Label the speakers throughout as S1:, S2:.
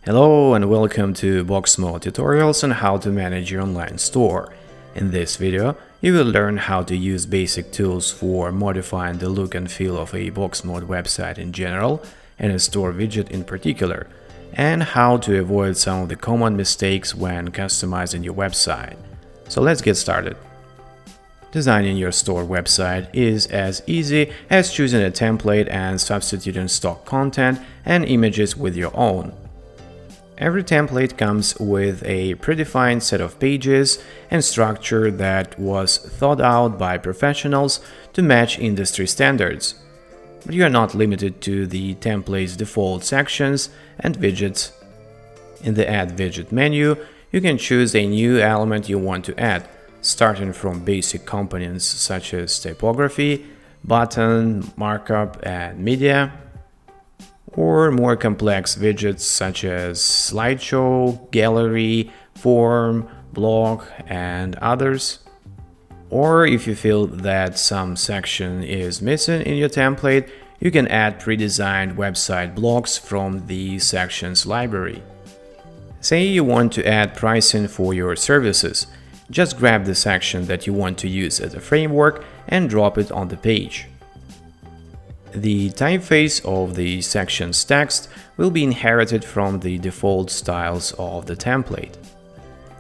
S1: Hello and welcome to Boxmode tutorials on how to manage your online store. In this video, you will learn how to use basic tools for modifying the look and feel of a Boxmode website in general and a store widget in particular, and how to avoid some of the common mistakes when customizing your website. So let's get started. Designing your store website is as easy as choosing a template and substituting stock content and images with your own. Every template comes with a predefined set of pages and structure that was thought out by professionals to match industry standards. But you are not limited to the template's default sections and widgets. In the Add Widget menu, you can choose a new element you want to add, starting from basic components such as typography, button, markup, and media, or more complex widgets such as slideshow, gallery, form, blog, and others. Or if you feel that some section is missing in your template, you can add pre-designed website blocks from the sections library. Say you want to add pricing for your services. Just grab the section that you want to use as a framework and drop it on the page. The typeface of the section's text will be inherited from the default styles of the template.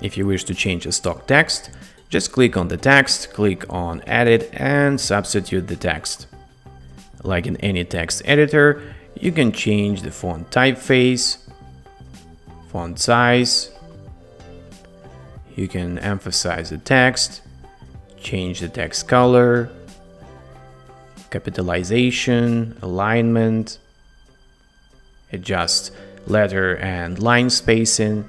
S1: If you wish to change the stock text, just click on the text, click on Edit and substitute the text. Like in any text editor, you can change the font typeface, font size. You can emphasize the text, change the text color, capitalization, alignment, adjust letter and line spacing,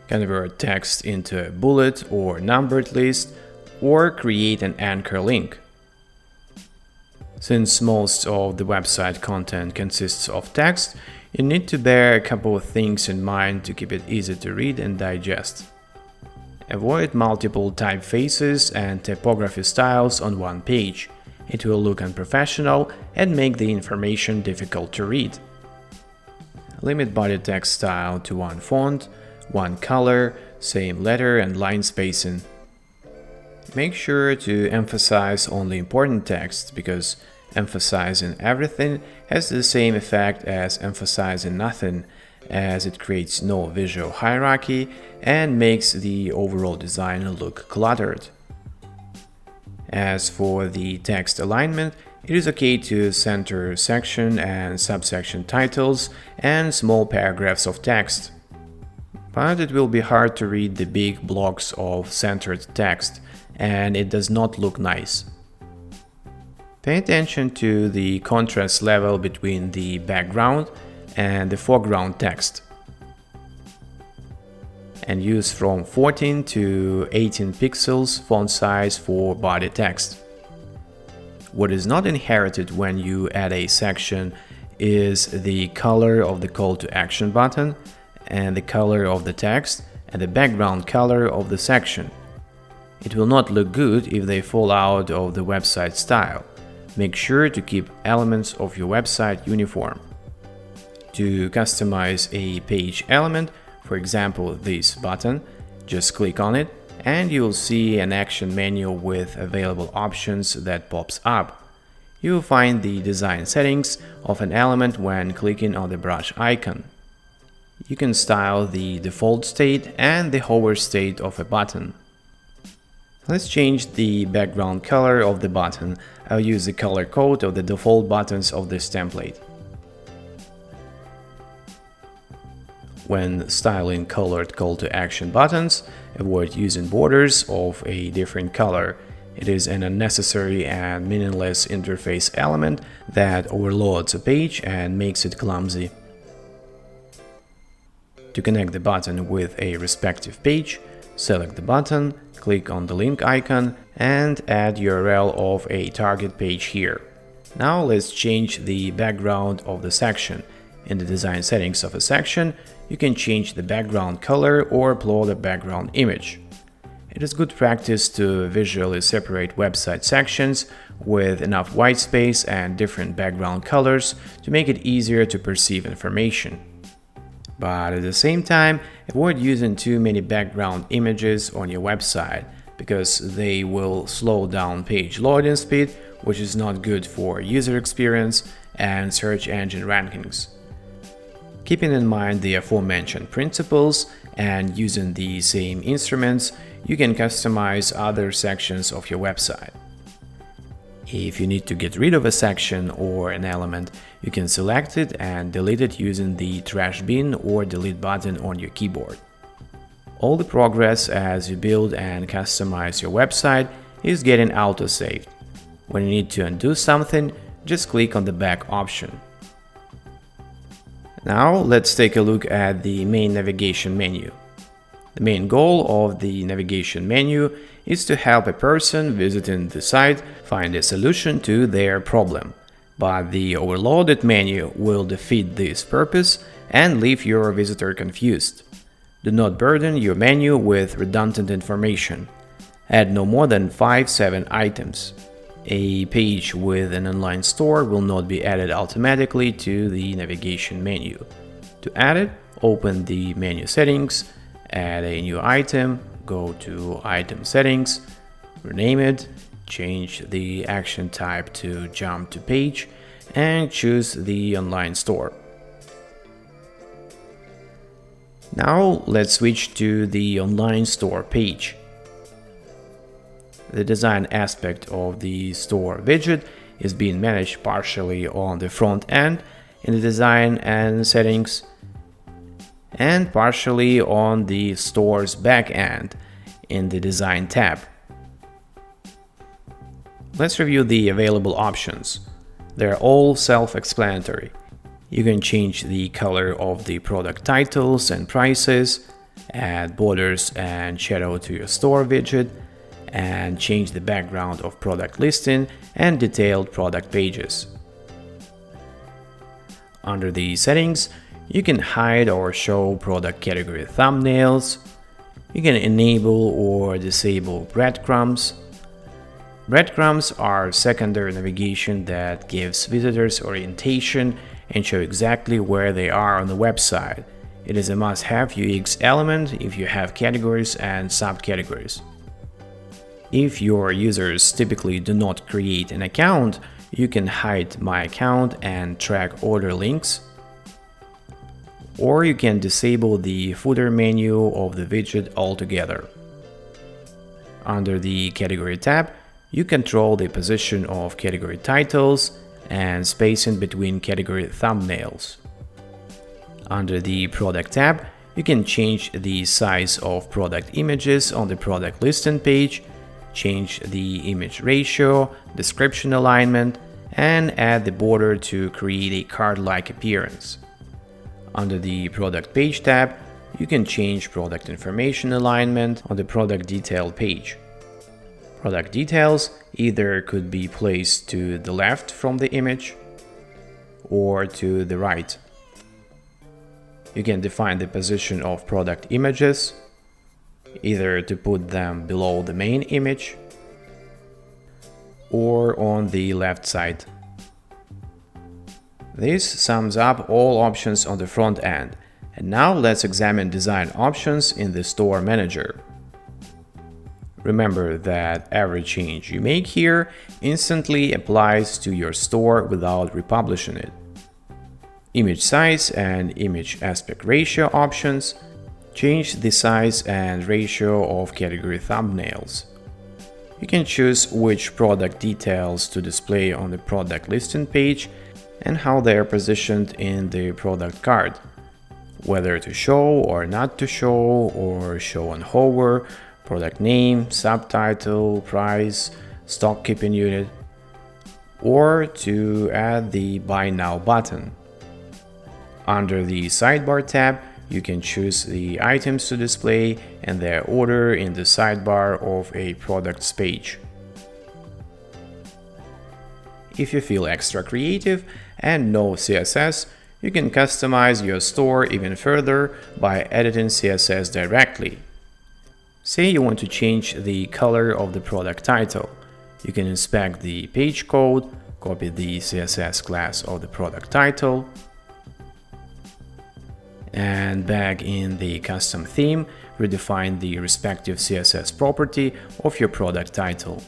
S1: convert text into a bullet or numbered list, or create an anchor link. Since most of the website content consists of text, you need to bear a couple of things in mind to keep it easy to read and digest. Avoid multiple typefaces and typography styles on one page. It will look unprofessional and make the information difficult to read. Limit body text style to one font, one color, same letter and line spacing. Make sure to emphasize only important text, because emphasizing everything has the same effect as emphasizing nothing, as it creates no visual hierarchy and makes the overall design look cluttered. As for the text alignment, it is okay to center section and subsection titles and small paragraphs of text. But it will be hard to read the big blocks of centered text, and it does not look nice. Pay attention to the contrast level between the background and the foreground text, and use from 14 to 18 pixels font size for body text. What is not inherited when you add a section is the color of the call to action button and the color of the text and the background color of the section. It will not look good if they fall out of the website style. Make sure to keep elements of your website uniform. To customize a page element, for example this button, just click on it and you will see an action menu with available options that pops up. You will find the design settings of an element when clicking on the brush icon. You can style the default state and the hover state of a button. Let's change the background color of the button. I'll use the color code of the default buttons of this template. When styling colored call to action buttons, avoid using borders of a different color. It is an unnecessary and meaningless interface element that overloads a page and makes it clumsy. To connect the button with a respective page, select the button, click on the link icon and add URL of a target page here. Now let's change the background of the section. In the design settings of a section, you can change the background color or upload a background image. It is good practice to visually separate website sections with enough white space and different background colors to make it easier to perceive information. But at the same time, avoid using too many background images on your website because they will slow down page loading speed, which is not good for user experience and search engine rankings. Keeping in mind the aforementioned principles and using the same instruments, you can customize other sections of your website. If you need to get rid of a section or an element, you can select it and delete it using the trash bin or delete button on your keyboard. All the progress as you build and customize your website is getting auto-saved. When you need to undo something, just click on the back option. Now let's take a look at the main navigation menu. The main goal of the navigation menu is to help a person visiting the site find a solution to their problem, but the overloaded menu will defeat this purpose and leave your visitor confused. Do not burden your menu with redundant information. Add no more than 5-7 items. A page with an online store will not be added automatically to the navigation menu. To add it, open the menu settings, add a new item, go to item settings, rename it, change the action type to jump to page, and choose the online store. Now let's switch to the online store page. The design aspect of the store widget is being managed partially on the front end in the design and settings, and partially on the store's back end in the design tab. Let's review the available options. They're all self-explanatory. You can change the color of the product titles and prices, add borders and shadow to your store widget, and change the background of product listing and detailed product pages. Under the settings, you can hide or show product category thumbnails. You can enable or disable breadcrumbs. Breadcrumbs are secondary navigation that gives visitors orientation and show exactly where they are on the website. It is a must-have UX element if you have categories and subcategories. If your users typically do not create an account, you can hide My Account and track order links. Or you can disable the footer menu of the widget altogether. Under the Category tab, you control the position of category titles and spacing between category thumbnails. Under the Product tab, you can change the size of product images on the product listing page, change the image ratio, description alignment, and add the border to create a card-like appearance. Under the Product Page tab, you can change product information alignment on the product detail page. Product details either could be placed to the left from the image or to the right. You can define the position of product images, either to put them below the main image or on the left side. This sums up all options on the front end. And now let's examine design options in the Store Manager. Remember that every change you make here instantly applies to your store without republishing it. Image size and image aspect ratio options change the size and ratio of category thumbnails. You can choose which product details to display on the product listing page and how they are positioned in the product card, whether to show or not to show, or show and hover, product name, subtitle, price, stock keeping unit, or to add the Buy Now button. Under the Sidebar tab, you can choose the items to display and their order in the sidebar of a product's page. If you feel extra creative and know CSS, you can customize your store even further by editing CSS directly. Say you want to change the color of the product title. You can inspect the page code, copy the CSS class of the product title, And back in the custom theme, redefine the respective CSS property of your product title.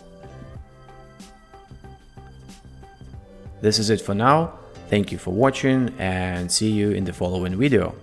S1: This is it for now. Thank you for watching and see you in the following video.